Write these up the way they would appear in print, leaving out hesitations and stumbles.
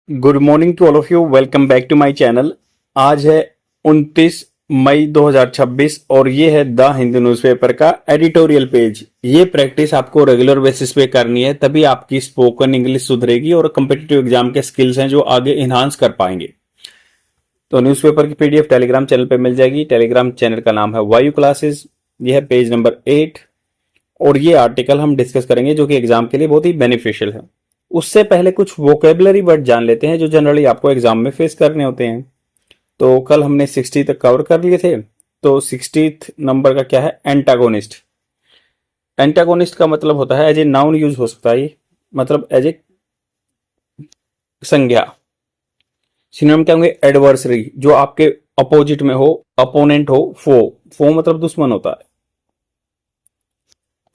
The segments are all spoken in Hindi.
Good morning to all of you. Welcome back to my channel. आज है 29 मई 2026 और ये है द हिंदू न्यूज़पेपर का एडिटोरियल पेज। ये प्रैक्टिस आपको रेगुलर बेसिस पे करनी है, तभी आपकी स्पोकन इंग्लिश सुधरेगी और कम्पिटिटिव एग्जाम के स्किल्स हैं जो आगे इन्हांस कर पाएंगे। तो न्यूज़पेपर की पीडीएफ टेलीग्राम चैनल पे मिल जाएगी। टेलीग्राम चैनल का नाम है वायु क्लासेस। ये है पेज नंबर 8 और ये आर्टिकल हम डिस्कस करेंगे जो कि एग्जाम के लिए बहुत ही बेनिफिशियल है। उससे पहले कुछ वोकेबलरी वर्ड जान लेते हैं जो जनरली आपको एग्जाम में फेस करने होते हैं। तो कल हमने 60 तक कवर कर लिए थे। तो 60th नंबर का क्या है? एंटागोनिस्ट। एंटागोनिस्ट का मतलब होता है एज ए नाउन यूज हो सकता है, मतलब एज ए संज्ञा। सिनोनिम क्या होंगे? एडवर्सरी, जो आपके अपोजिट में हो, अपोनेंट हो, फो। फो मतलब दुश्मन होता है,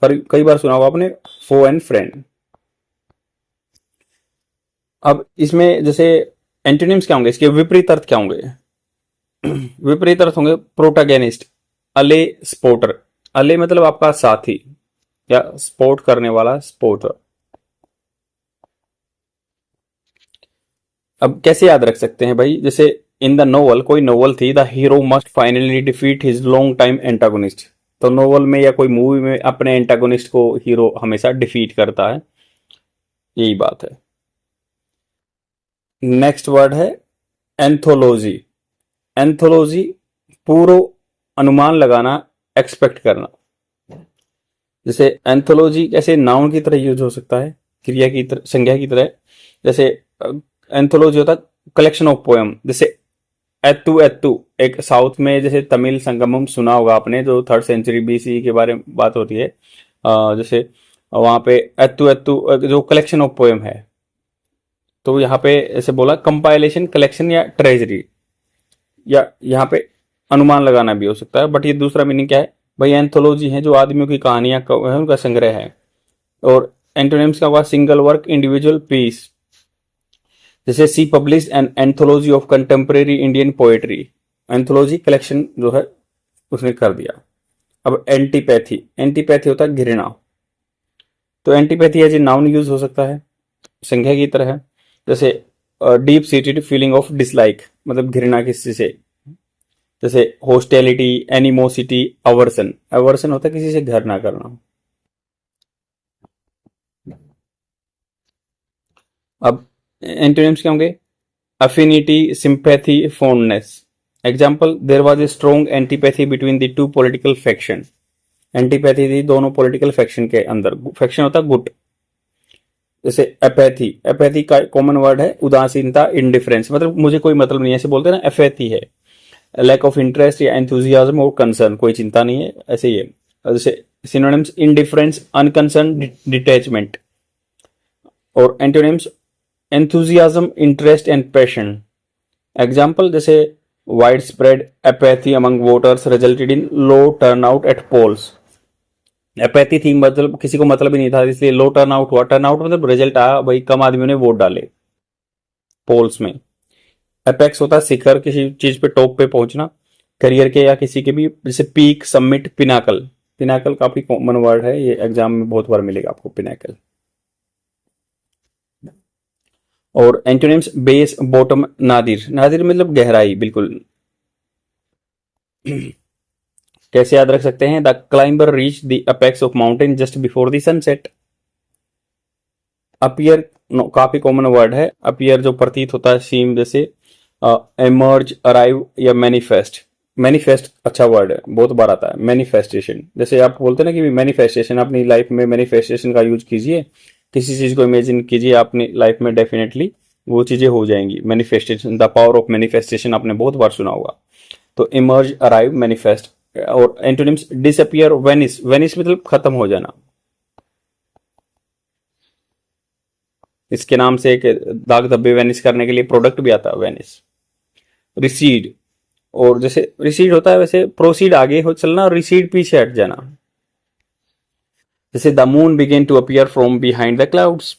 पर कई बार सुना होगा आपने फो एंड फ्रेंड। अब इसमें जैसे एंटोनिम्स क्या होंगे, इसके विपरीत अर्थ क्या होंगे? विपरीत अर्थ होंगे प्रोटागेनिस्ट, अले, स्पोर्टर। अले मतलब आपका साथी या स्पोर्ट करने वाला, स्पोर्टर। अब कैसे याद रख सकते हैं भाई? जैसे इन द नोवेल, कोई नोवेल थी, the hero must finally defeat his long time antagonist. तो नोवेल में या कोई मूवी में अपने एंटागोनिस्ट को हीरो हमेशा डिफीट करता है, यही बात है। नेक्स्ट वर्ड है एंथोलॉजी। एंथोलॉजी पूर्व अनुमान लगाना, एक्सपेक्ट करना। जैसे एंथोलॉजी कैसे नाउन की तरह यूज हो सकता है, क्रिया की तरह, संज्ञा की तरह। जैसे एंथोलॉजी होता है कलेक्शन ऑफ पोएम। जैसे एत्तु एत्तु, एक साउथ में जैसे तमिल संगमम सुना होगा आपने, जो 3rd सेंचुरी बीसी के बारे में बात होती है। जैसे वहां पे एत्तु एत्तु जो कलेक्शन ऑफ पोएम है, तो यहाँ पे ऐसे बोला कंपाइलेशन, कलेक्शन या ट्रेजरी, या यहाँ पे अनुमान लगाना भी हो सकता है। बट ये दूसरा मीनिंग क्या है भाई? एंथोलॉजी है जो आदमियों की कहानियां है, उनका संग्रह है। और एंटोनिम्स का हुआ सिंगल वर्क, इंडिविजुअल, पीस। जैसे she publish an anthology of contemporary Indian poetry. Anthology collection जो है उसने कर दिया। अब एंटीपैथी, एंटीपैथी होता है घृणा। तो antipathy as a noun use हो सकता है, संज्ञा की तरह है। जैसे deep seated feeling of dislike, मतलब घृणा किसी से। जैसे होस्टेलिटी, एनिमोसिटी, अवर्सन। अवर्सन होता है किसी से घर ना करना। अब एंटोनिम्स क्या होंगे? Affinity, sympathy, fondness. Example, there was a strong antipathy between the two political faction. Antipathy थी दोनों पॉलिटिकल फैक्शन के अंदर। फैक्शन होता है गुट। जैसे एपैथी, एपैथी का कॉमन वर्ड है उदासीनता, इंडिफरेंस, मतलब मुझे कोई मतलब नहीं है, ऐसे बोलते हैं ना, एपैथी है लैक ऑफ इंटरेस्ट या एंथुजियाज्म और कंसर्न, कोई चिंता नहीं है, ऐसे ही है। जैसे सिनोनिम्स इंडिफरेंस, अनकंसर्न, डिटैचमेंट। और antonyms enthusiasm, interest and passion. Example, जैसे widespread apathy among voters resulted in low turnout at polls. Apathy थी, मतलब किसी को मतलब ही नहीं था, इसलिए लो टर्नआउट हुआ। टर्नआउट मतलब रिजल्ट आया भाई, कम आदमियों ने वोट डाले पोल्स में। एपेक्स होता है शिखर, किसी चीज पे टॉप पे पहुंचना, करियर के या किसी के भी। जैसे पीक, समिट, पिनाकल। पिनाकल काफी कॉमन वर्ड है, ये एग्जाम में बहुत बार मिलेगा आपको, पिनाकल। और antonyms base, bottom, Nadir. Nadir मतलब गहराई, बिल्कुल। कैसे याद रख सकते हैं? The climber reach the apex of mountain just before the sunset. Appear काफी कॉमन वर्ड है। अपीयर जो प्रतीत होता है, सीम जैसे। एमर्ज, अराइव या मैनिफेस्ट। मैनिफेस्ट अच्छा वर्ड है, बहुत बार आता है। मैनिफेस्टेशन, जैसे आप बोलते हैं ना कि मैनिफेस्टेशन, अपनी लाइफ में मैनिफेस्टेशन का यूज कीजिए। किसी चीज को इमेजिन कीजिए अपनी लाइफ में, डेफिनेटली वो चीजें हो जाएंगी। Manifestation, the power of manifestation आपने बहुत बार सुना होगा। तो इमर्ज, अराइव, मैनिफेस्ट। और एंटोनिम्स डिसअपियर, वेनिस। वेनिस मतलब खत्म हो जाना। इसके नाम से एक दाग धब्बे वेनिस करने के लिए प्रोडक्ट भी आता है, वेनिस। रिसीड, और जैसे रिसीड होता है वैसे प्रोसीड आगे हो चलना, और रिसीड पीछे हट जाना। जैसे the moon began to appear from behind the clouds.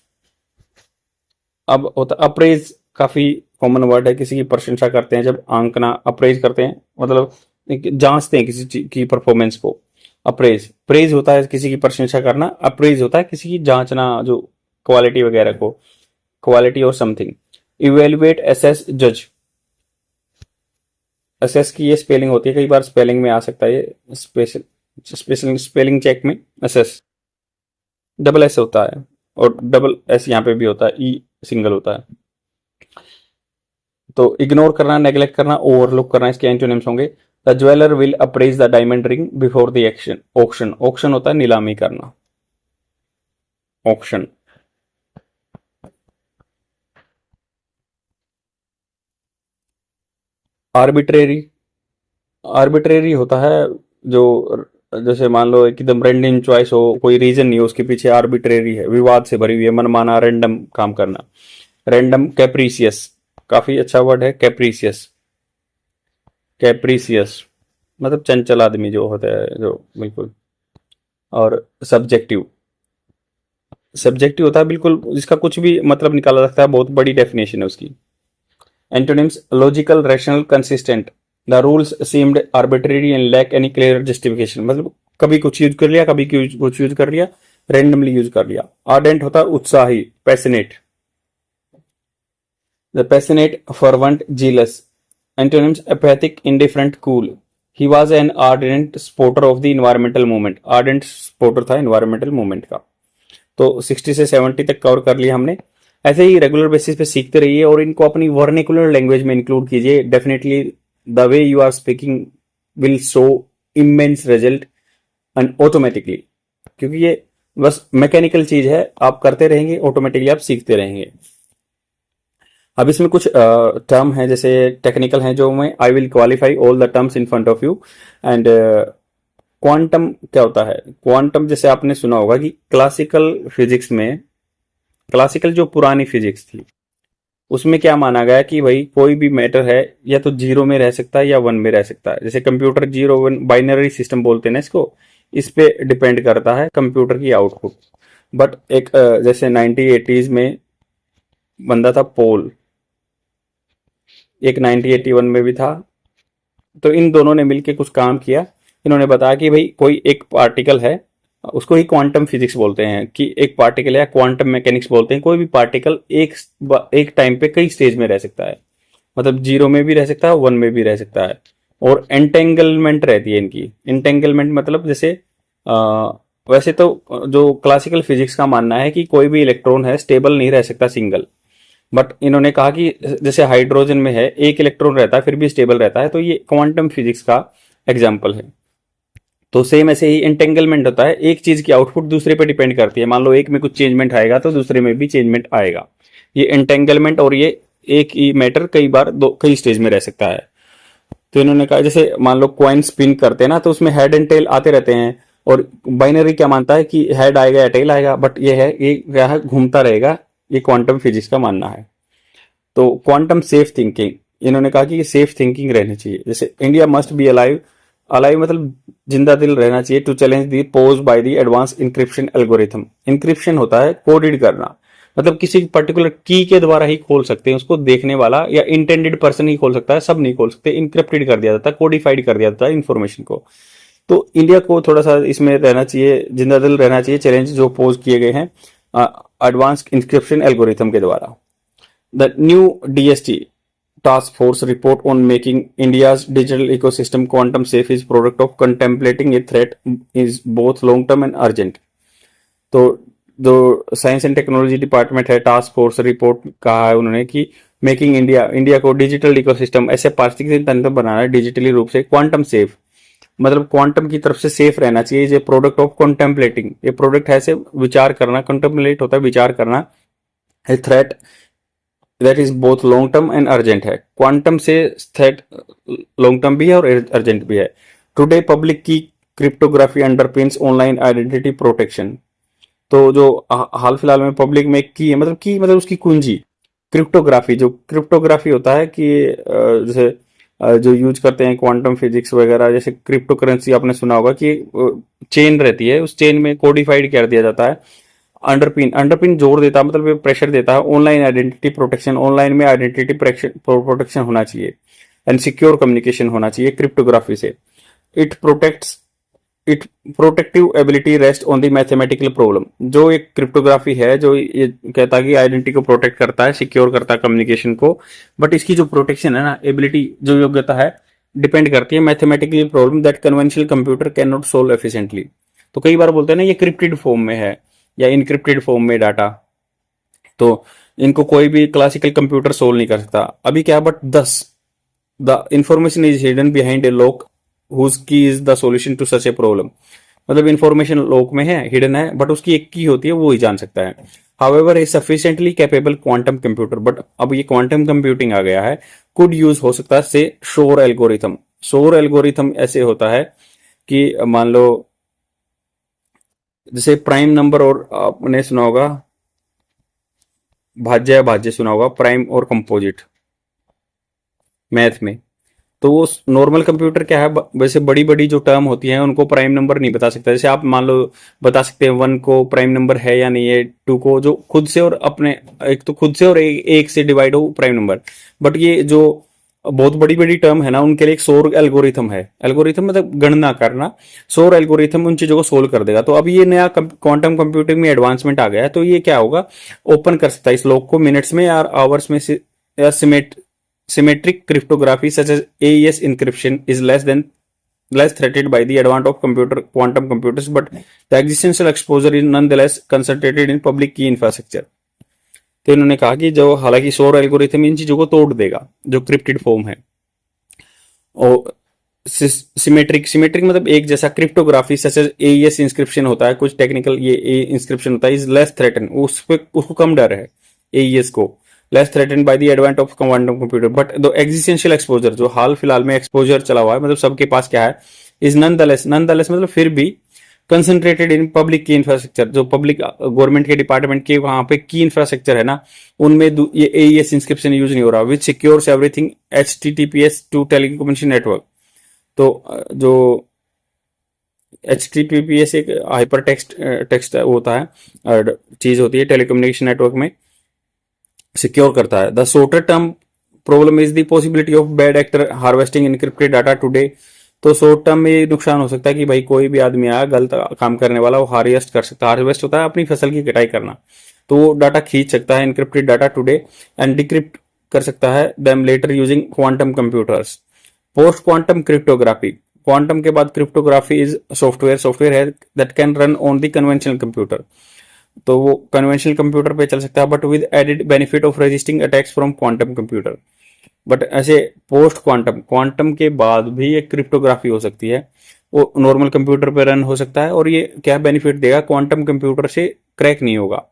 अब होता अप्रेज, काफी कॉमन वर्ड है, किसी की प्रशंसा करते हैं जब, आंकना, अप्रेज करते हैं, मतलब जांचते हैं किसी चीज की परफॉर्मेंस को। अप्रेज, प्रेज होता है किसी की प्रशंसा करना, अप्रेज होता है किसी की जांचना, जो क्वालिटी वगैरह को, क्वालिटी और समथिंग। इवेल्युएट, असेस, जज। असेस की ये स्पेलिंग होती है, कई बार स्पेलिंग में आ सकता है ये, स्पेशल स्पेशल स्पेलिंग चेक में असेस डबल एस होता है, और डबल एस यहाँ पे भी होता है, ई सिंगल होता है। तो इग्नोर करना, नेग्लेक्ट करना, ओवरलुक करना, इसके एंटोनिम्स होंगे। The jeweller will apprise the diamond ring before the action. Auction, auction होता है नीलामी करना, ऑक्शन। आर्बिट्रेरी, आर्बिट्रेरी होता है जो, जैसे मान लो एकदम रैंडम चॉइस हो, कोई रीजन नहीं हो उसके पीछे, आर्बिट्रेरी है, विवाद से भरी हुई है, मनमाना रैंडम काम करना। रैंडम, कैप्रीसियस, काफी अच्छा वर्ड है कैप्रीसियस। कैप्रीसियस मतलब चंचल आदमी जो होता है, जो बिल्कुल। और सब्जेक्टिव, सब्जेक्टिव होता है बिल्कुल, जिसका कुछ भी मतलब निकाला सकता है, बहुत बड़ी डेफिनेशन है उसकी। Antonyms, logical, rational, consistent. The rules seemed arbitrary and lack any clear justification, मतलब कभी कुछ यूज कर लिया, कभी कुछ यूज कर लिया, रैंडमली यूज कर लिया। आर्डेंट होता है उत्साही, passionate. The passionate, fervent, zealous. Antonyms, apathetic, indifferent, cool. He was an ardent supporter of the environmental movement, ardent supporter था इन्वायरमेंटल मूवमेंट का। तो 60 से 70 तक कवर कर लिया हमने। ऐसे ही रेगुलर बेसिस पे सीखते रहिए और इनको अपनी वर्निकुलर लैंग्वेज में इंक्लूड कीजिए। Definitely the way you are speaking will show immense result and automatically, क्योंकि ये बस मैकेनिकल चीज है, आप करते रहेंगे ऑटोमेटिकली आप सीखते रहेंगे। अब इसमें कुछ टर्म है जैसे टेक्निकल हैं, जो मैं I will qualify all the terms in front of you. And quantum क्या होता है? क्वांटम जैसे आपने सुना होगा कि क्लासिकल फिजिक्स में, क्लासिकल जो पुरानी फिजिक्स थी उसमें क्या माना गया कि भाई कोई भी मैटर है या तो जीरो में रह सकता है या वन में रह सकता है। जैसे computer zero one, binary system बोलते हैं ना इसको, इस पे डिपेंड करता है कंप्यूटर की आउटपुट। बट एक जैसे 1980s में बंदा था पोल, एक 1981 में भी था, तो इन दोनों ने मिलकर कुछ काम किया। इन्होंने बताया कि भाई कोई एक पार्टिकल है, उसको ही क्वांटम फिजिक्स बोलते हैं, कि एक पार्टिकल है, क्वांटम मैकेनिक्स बोलते हैं, कोई भी पार्टिकल एक टाइम पे कई स्टेज में रह सकता है, मतलब जीरो में भी रह सकता है, वन में भी रह सकता है। और एंटेंगलमेंट रहती है इनकी। एंटेंगलमेंट मतलब जैसे वैसे तो जो क्लासिकल फिजिक्स का मानना है कि कोई भी इलेक्ट्रॉन है स्टेबल नहीं रह सकता सिंगल, बट इन्होंने कहा कि जैसे हाइड्रोजन में है एक इलेक्ट्रॉन रहता है फिर भी स्टेबल रहता है, तो ये क्वांटम फिजिक्स का एग्जाम्पल है। तो सेम ऐसे ही एंटेंगलमेंट होता है, एक चीज की आउटपुट दूसरे पे डिपेंड करती है। मान लो एक में कुछ चेंजमेंट आएगा तो दूसरे में भी चेंजमेंट आएगा, ये एंटेंगलमेंट। और ये एक ही मैटर कई बार कई स्टेज में रह सकता है। तो इन्होंने कहा जैसे मान लो कॉइन स्पिन करते हैं ना, तो उसमें हेड एंड टेल आते रहते हैं, और बाइनरी क्या मानता है कि हेड आएगा या टेल आएगा, बट ये है ये क्या है, घूमता रहेगा। ये क्वांटम फिजिक्स का मानना है। तो क्वांटम सेफ थिंकिंग, इन्होंने कहा कि सेफ थिंकिंग रहनी चाहिए। जैसे India must be alive, alive मतलब जिंदा दिल रहना चाहिए, to challenge the pose by the advance encryption algorithm. Encryption होता है कोडेड करना, मतलब किसी पर्टिकुलर की के द्वारा ही खोल सकते हैं उसको, देखने वाला या इंटेंडेड पर्सन ही खोल सकता है, सब नहीं खोल सकते। इंक्रिप्टेड कर दिया जाता है, कोडिफाइड कर दिया जाता है इन्फॉर्मेशन को। तो इंडिया को थोड़ा सा इसमें रहना चाहिए, जिंदा दिल रहना चाहिए, चैलेंज जो पोज किए गए हैं एडवांस इंक्रिप्शन एल्गोरिथम के द्वारा। The new DST task force report on making India's digital ecosystem quantum safe is product of contemplating a threat is both long term and urgent। तो जो साइंस एंड टेक्नोलॉजी डिपार्टमेंट है, टास्क फोर्स रिपोर्ट कहा है उन्होंने कि मेकिंग इंडिया, इंडिया को डिजिटल इकोसिस्टम, ऐसे पारिस्थितिकी तंत्र बनाना है डिजिटली रूप से क्वांटम सेफ, मतलब क्वांटम की तरफ से सेफ रहना चाहिए। ये प्रोडक्ट ऑफ कॉन्टेम्पलेटिंग, ये प्रोडक्ट है से विचार करना, कंटेम्पलेट होता है विचार करना, threat that is both long term and urgent है। क्वांटम से थ्रेट लॉन्ग टर्म भी है और अर्जेंट भी है। Today public key cryptography underpins online identity protection. तो जो हाल फिलहाल में पब्लिक में की है, मतलब की मतलब उसकी कुंजी, क्रिप्टोग्राफी, जो क्रिप्टोग्राफी होता है कि जैसे जो यूज करते हैं क्वांटम फिजिक्स वगैरह, जैसे क्रिप्टो करेंसी आपने सुना होगा कि चेन रहती है, उस चेन में कोडिफाइड कर दिया जाता है। अंडरपिन, अंडरपिन जोड़ देता है, मतलब प्रेशर देता है। ऑनलाइन आइडेंटिटी प्रोटेक्शन, ऑनलाइन में आइडेंटिटी प्रोटेक्शन होना चाहिए एंड सिक्योर कम्युनिकेशन होना चाहिए क्रिप्टोग्राफी से। It protects it protective ability rest on the mathematical problem. जो एक क्रिप्टोग्राफी है जो ये कहता है कि आइडेंटिटी को प्रोटेक्ट करता है, सिक्योर करता है कम्युनिकेशन को, बट इसकी जो प्रोटेक्शन है ना, एबिलिटी जो योग्यता है, डिपेंड करती है mathematical problem that conventional computer can not solve efficiently. तो कई बार बोलते हैं ना ये क्रिप्टेड फॉर्म में है या इनक्रिप्टेड फॉर्म में डाटा, तो इनको कोई भी क्लासिकल कंप्यूटर सोल्व नहीं कर सकता। अभी क्या, but does the information is hidden behind a lock whose key is the solution to such a problem. मतलब इंफॉर्मेशन लॉक में है, हिडन है, बट उसकी एक की होती है, वो ही जान सकता है। However A sufficiently capable quantum computer, but अब ये क्वांटम कंप्यूटिंग आ गया है, कुड यूज हो सकता है से शोर एल्गोरिथम। शोर एल्गोरिथम ऐसे होता है कि मान लो जैसे प्राइम नंबर, और आपने सुना होगा भाज्य भाज्य, सुना होगा प्राइम और कंपोजिट मैथ में। तो वो नॉर्मल कंप्यूटर क्या है, वैसे बड़ी बड़ी जो टर्म होती हैं उनको प्राइम नंबर नहीं बता सकता। जैसे आप मान लो बता सकते हैं वन को प्राइम नंबर है या नहीं है, टू को जो खुद से और अपने एक तो खुद से और एक से डिवाइड हो प्राइम नंबर। बट ये जो बहुत बड़ी बड़ी टर्म है ना, उनके लिए एक शोर एल्गोरिथम है। एल्गोरिथम मतलब गणना करना, शोर एल्गोरिथम उन चीजों को सोल्व कर देगा। तो अब ये नया क्वांटम कंप्यूटिंग में एडवांसमेंट आ गया है, तो ये क्या होगा, ओपन कर सकता है इस लॉक को मिनट्स में या आवर्स में, या symmetric cryptography such as AES encryption is less threatened by the advent of quantum computers, but the existential exposure is nonetheless concentrated in public key infrastructure। तो इन्होंने कहा कि जो हालांकि शोर एल्गोरिथम इन चीजों को तोड़ देगा जो क्रिप्टेड फॉर्म है, और सिमेट्रिक मतलब एक जैसा cryptography such as AES inscription होता है, कुछ टेक्निकल ये इंस्क्रिप्शन होता है, इज लेस थ्रेटन, उसको कम डर है एईएस को, less threaten by the advent of quantum computer. But the existential exposure, जो हाल फिलहाल में एक्सपोजर चला हुआ है, मतलब सबके पास क्या है, इज नॉनदलेस मतलब फिर भी कंसंट्रेटेड इन पब्लिक की इंफ्रास्ट्रक्चर, जो पब्लिक गवर्नमेंट के डिपार्टमेंट के वहां पे की इंफ्रास्ट्रक्चर है ना, उनमें ये एईएस इंस्क्रिप्शन यूज नहीं हो रहा, which secures everything HTTPS to telecommunication network. तो जो HTTPS एक हाइपर टेक्स्ट होता है, चीज होती है टेलीकम्युनिकेशन नेटवर्क में, सिक्योर करता है। The shorter term problem is the possibility of bad actor harvesting encrypted data today. तो शॉर्ट टर्म में ये नुकसान हो सकता है कि भाई कोई भी आदमी आया गलत काम करने वाला, वो हार्वेस्ट कर सकता है। हार्वेस्ट होता है अपनी फसल की कटाई करना, तो वो डाटा खींच सकता है encrypted data today and decrypt कर सकता है them later using quantum computers. Post quantum cryptography, quantum के बाद क्रिप्टोग्राफी इज सॉफ्टवेयर है that can run on the conventional computer. तो वो कन्वेंशनल कंप्यूटर पे चल सकता है, but with added benefit of resisting attacks from quantum computer. But ऐसे पोस्ट क्वांटम के बाद भी एक क्रिप्टोग्राफी हो सकती है, वो नॉर्मल कंप्यूटर पे रन हो सकता है, और ये क्या बेनिफिट देगा, क्वांटम कंप्यूटर से क्रैक नहीं होगा।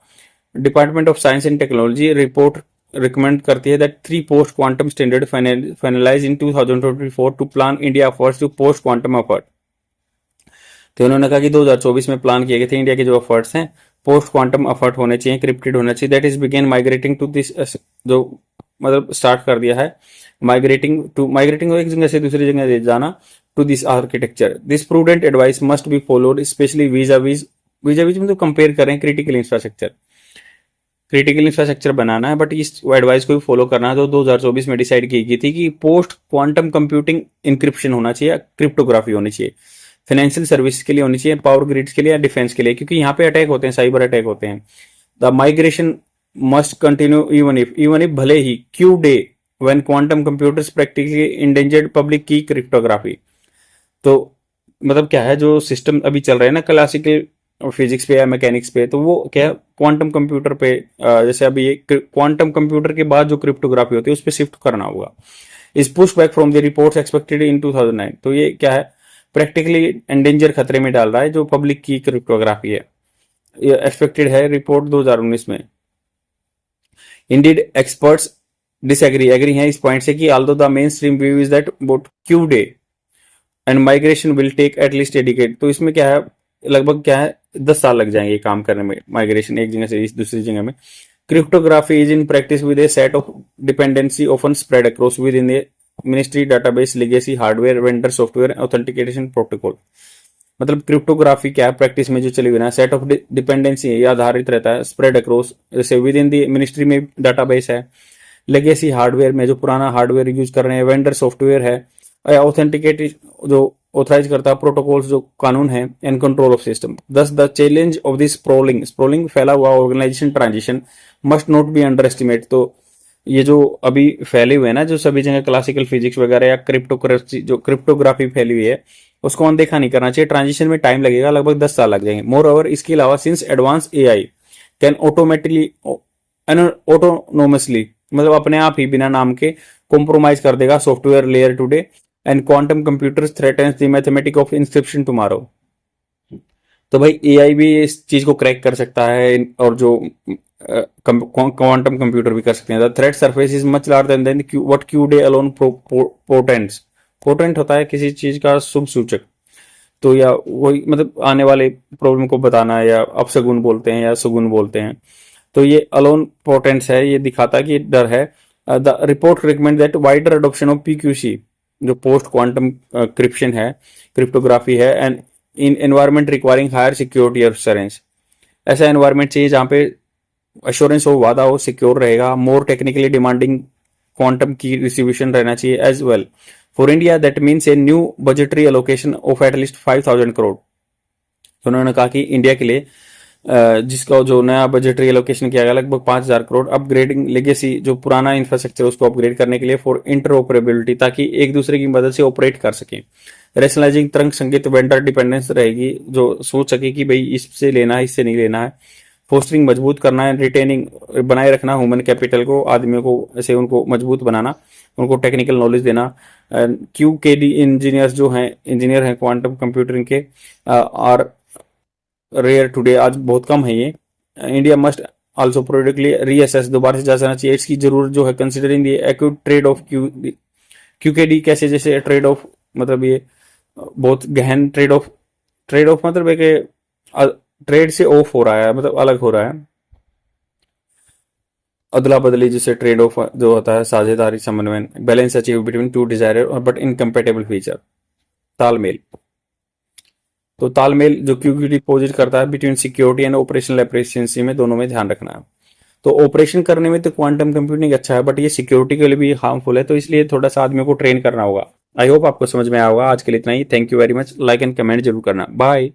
Department of science and technology report recommend करती है that 3 post quantum standard finalize in 2024 to plan India first to post quantum effort. तो उन्होंने कहा कि 2024 में प्लान किए गए थे इंडिया के जो एफर्ट्स हैं पोस्ट क्वांटम एफर्ट होने चाहिए, क्रिप्टेड होना चाहिए, that is began migrating to this, जो मतलब स्टार्ट कर दिया है माइग्रेटिंग एक जगह से दूसरी जगह जाना, to this architecture. This prudent advice must be followed specially vis a vis मतलब कंपेयर करें क्रिटिकल इंफ्रास्ट्रक्चर बनाना है, बट इस एडवाइस को भी फॉलो करना है। तो 2024 में डिसाइड की गई थी कि पोस्ट क्वांटम कंप्यूटिंग इंक्रिप्शन होना चाहिए, क्रिप्टोग्राफी होनी चाहिए, फाइनेंशियल सर्विस के लिए होनी चाहिए, पावर ग्रिड्स के लिए या डिफेंस के लिए, क्योंकि यहाँ पे अटैक होते हैं, साइबर अटैक होते हैं। The migration must continue even if भले ही Q day when quantum computers practically endangered public key cryptography. तो मतलब क्या है, जो सिस्टम अभी चल रहे हैं ना क्लासिकल फिजिक्स पे या मैकेनिक्स पे, तो वो क्या है क्वांटम कंप्यूटर पे, जैसे अभी ये क्वांटम कंप्यूटर के बाद जो क्रिप्टोग्राफी होती है उस पर शिफ्ट करना होगा। Is push back from the reports expected in 2009। तो ये क्या है, प्रैक्टिकली एंडेंजर खतरे में डाल रहा है जो पब्लिक की क्रिप्टोग्राफी है, ये एक्सपेक्टेड है रिपोर्ट 2019 में। इंडीड एक्सपर्ट्स एग्री हैं इस पॉइंट से कि although the mainstream view is that about Q day and migration will take at least a decade. तो इसमें क्या है, लगभग क्या है 10 साल लग जाएंगे काम करने में, माइग्रेशन एक जगह से इस दूसरी जगह में। Cryptography is in practice with A set of dependency often spread across with in A ministry database legacy hardware vendor software authentication protocol. मतलब क्रिप्टोग्राफी क्या है प्रैक्टिस में जो चली हुई ना, सेट ऑफ डिपेंडेंसी ये आधारित रहता है स्प्रेड अक्रॉस, जैसे विद इन दी मिनिस्ट्री में डाटाबेस है, लेगेसी हार्डवेयर में जो पुराना हार्डवेयर यूज कर रहे हैं, वेंडर सॉफ्टवेयर है, ऑथेंटिकेट जो ऑथराइज करता है प्रोटोकॉल्स जो कानून है and control of system. Thus the challenge of this sprawling फैला हुआ organization transition must not be underestimate. तो ये जो अभी फैले हुए हैं ना, जो सभी जगह क्लासिकल फिजिक्स वगैरह या क्रिप्टोकरेंसी जो क्रिप्टोग्राफी फैली हुई है, उसको अनदेखा नहीं करना चाहिए। ट्रांजिशन में टाइम लगेगा, लगभग 10 साल लग जाएंगे। मोर ओवर इसके अलावा since advance AI can automatically autonomously, मतलब अपने आप ही बिना नाम के कॉम्प्रोमाइज कर देगा software layer today and quantum computers threatens the mathematic of inscription tomorrow. तो भाई एआई भी इस चीज को क्रैक कर सकता है और जो क्वांटम कंप्यूटर भी कर सकते हैं। The threat surface is much larger than what Q day alone potents. Potent होता है किसी चीज का शुभ सूचक, तो या वही मतलब आने वाले प्रॉब्लम को बताना, या अपशगुन बोलते हैं या सुगुन बोलते हैं। तो ये अलोन पोटेंट्स है, ये दिखाता है कि डर है। The report recommend that wider adoption of PQC जो पोस्ट क्वांटम क्रिप्शन है, क्रिप्टोग्राफी है, and in environment requiring higher security assurance. ऐसा एनवायरमेंट चाहिए जहाँ पे एश्योरेंस हो, वादा हो, सिक्योर रहेगा। More technically demanding quantum key distribution रहना चाहिए as well. For India that means a new budgetary allocation of at least 5,000 crore. तो उन्होंने कहा कि इंडिया के लिए जिसका जो नया बजटरी एलोकेशन किया गया लगभग 5,000 करोड़, अपग्रेडिंग लेगेसी जो पुराना इंफ्रास्ट्रक्चर उसको अपग्रेड करने के लिए, फॉर इंटरऑपरेबिलिटी ताकि एक दूसरे की मदद से ऑपरेट कर सके। रेशनलाइजिंग तरंग संगीत वेंडर डिपेंडेंस रहेगी, जो सोच सके कि भाई इससे लेना है इससे नहीं लेना है। फोस्टरिंग मजबूत करना है, रिटेनिंग बनाए रखना ह्यूमन कैपिटल को, आदमियों को ऐसे उनको मजबूत बनाना, उनको टेक्निकल नॉलेज देना। QKD इंजीनियर्स जो हैं, इंजीनियर हैं क्वांटम कंप्यूटरिंग के, आर रेयर टुडे, आज बहुत कम है ये। इंडिया मस्ट आल्सो प्रोडक्टली रीअसेस, दोबारा से जांचना चाहिए इसकी जरूरत जो है, considering the acute trade off QKD। कैसे, जैसे ट्रेड ऑफ मतलब ये बहुत गहन ट्रेड ऑफ मतलब है कि ट्रेड से ऑफ हो रहा है, मतलब अलग हो रहा है, अदला बदली जिसे ट्रेड ऑफ जो होता है, साझेदारी, समन्वय, balance achieve between two desire और बट इनकम्पेटेबल फीचर, तालमेल। तो तालमेल जो क्यूक्यू डिपोजिट करता है between security and operational efficiency में, दोनों में ध्यान रखना है। तो ऑपरेशन करने में तो क्वांटम कंप्यूटिंग अच्छा है, बट ये सिक्योरिटी के लिए भी हार्मफुल है, तो इसलिए थोड़ा सा आदमियों को ट्रेन करना होगा। आई होप आपको समझ में आया होगा। आज के लिए इतना ही। Thank you very much. Like and comment जरूर करना। बाय।